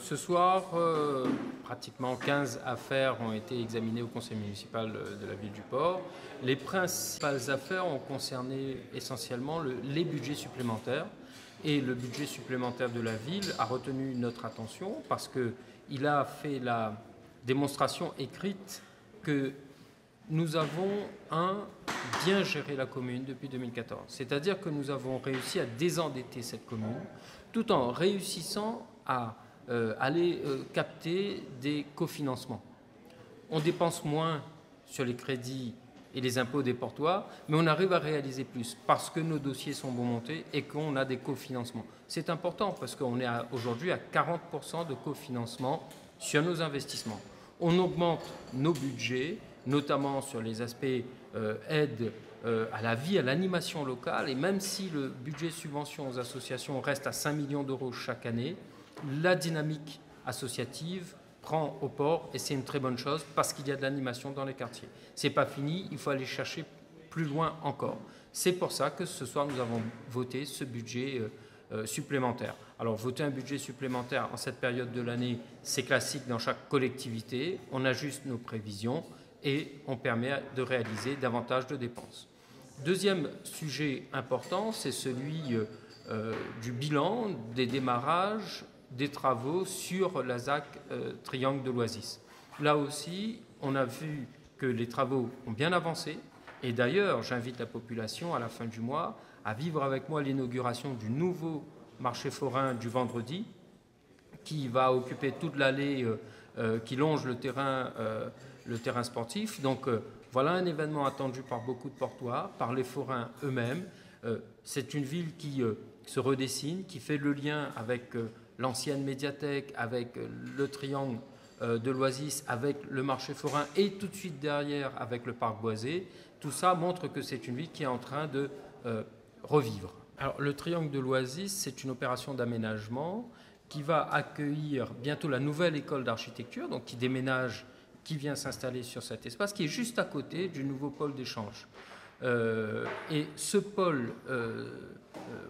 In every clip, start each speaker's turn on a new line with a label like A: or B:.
A: Ce soir, pratiquement 15 affaires ont été examinées au conseil municipal de la ville du Port. Les principales affaires ont concerné essentiellement les budgets supplémentaires. Et le budget supplémentaire de la ville a retenu notre attention parce qu'il a fait la démonstration écrite que nous avons bien géré la commune depuis 2014. C'est-à-dire que nous avons réussi à désendetter cette commune tout en réussissant à aller capter des cofinancements. On dépense moins sur les crédits et les impôts des portoirs, mais on arrive à réaliser plus parce que nos dossiers sont bon montés et qu'on a des cofinancements. C'est important parce qu'on est aujourd'hui à 40% de cofinancement sur nos investissements. On augmente nos budgets, notamment sur les aspects aide à la vie, à l'animation locale, et même si le budget subvention aux associations reste à 5 millions d'euros chaque année, la dynamique associative prend au port et c'est une très bonne chose parce qu'il y a de l'animation dans les quartiers. Ce n'est pas fini, il faut aller chercher plus loin encore. C'est pour ça que ce soir nous avons voté ce budget supplémentaire. Alors voter un budget supplémentaire en cette période de l'année, c'est classique dans chaque collectivité, on ajuste nos prévisions et on permet de réaliser davantage de dépenses. Deuxième sujet important, c'est celui du bilan des démarrages des travaux sur la ZAC Triangle de l'Oasis. Là aussi, on a vu que les travaux ont bien avancé. Et d'ailleurs, j'invite la population à la fin du mois à vivre avec moi l'inauguration du nouveau marché forain du vendredi qui va occuper toute l'allée qui longe le terrain sportif. Donc voilà un événement attendu par beaucoup de portoirs, par les forains eux-mêmes. C'est une ville qui se redessine, qui fait le lien avec l'ancienne médiathèque, avec le triangle de l'Oasis, avec le marché forain et tout de suite derrière avec le parc boisé. Tout ça montre que c'est une ville qui est en train de revivre. Alors, le triangle de l'Oasis, c'est une opération d'aménagement qui va accueillir bientôt la nouvelle école d'architecture, donc qui déménage, qui vient s'installer sur cet espace, qui est juste à côté du nouveau pôle d'échange. Et ce pôle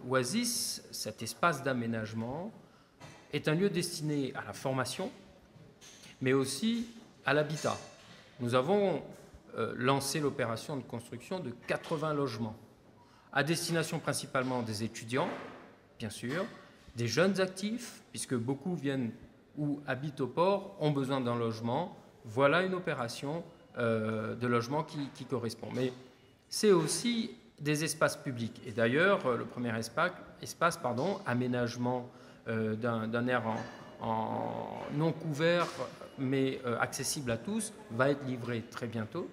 A: Oasis, cet espace d'aménagement, est un lieu destiné à la formation, mais aussi à l'habitat. Nous avons lancé l'opération de construction de 80 logements, à destination principalement des étudiants, bien sûr, des jeunes actifs, puisque beaucoup viennent ou habitent au port, ont besoin d'un logement. Voilà une opération de logement qui correspond. Mais c'est aussi des espaces publics. Et d'ailleurs, le premier espace, aménagement d'un air non couvert, mais accessible à tous, va être livré très bientôt.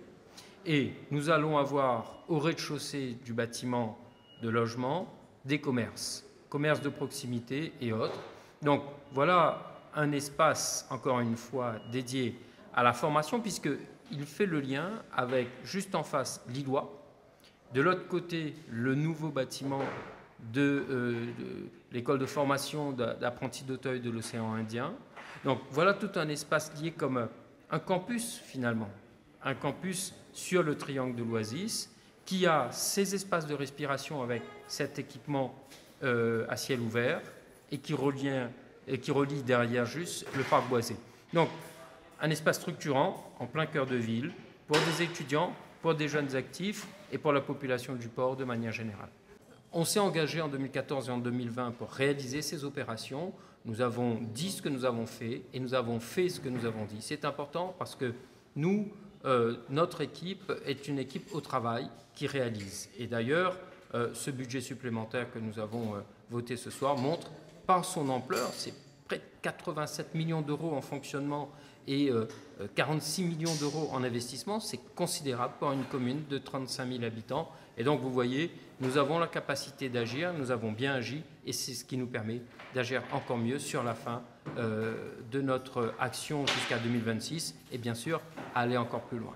A: Et nous allons avoir au rez-de-chaussée du bâtiment de logement des commerces de proximité et autres. Donc voilà un espace, encore une fois, dédié à la formation, puisqu'il fait le lien avec, juste en face, Lillois, de l'autre côté, le nouveau bâtiment de l'école de formation d'apprentis d'Auteuil de l'océan Indien. Donc voilà tout un espace lié comme un campus finalement, un campus sur le triangle de l'Oasis qui a ses espaces de respiration avec cet équipement à ciel ouvert et qui relie derrière juste le parc boisé. Donc un espace structurant en plein cœur de ville pour des étudiants, pour des jeunes actifs et pour la population du port de manière générale. On s'est engagé en 2014 et en 2020 pour réaliser ces opérations. Nous avons dit ce que nous avons fait et nous avons fait ce que nous avons dit. C'est important parce que nous, notre équipe est une équipe au travail qui réalise. Et d'ailleurs, ce budget supplémentaire que nous avons voté ce soir montre par son ampleur, c'est près de 87 millions d'euros en fonctionnement et 46 millions d'euros en investissement, c'est considérable pour une commune de 35 000 habitants. Et donc, vous voyez, nous avons la capacité d'agir, nous avons bien agi, et c'est ce qui nous permet d'agir encore mieux sur la fin de notre action jusqu'à 2026, et bien sûr, aller encore plus loin.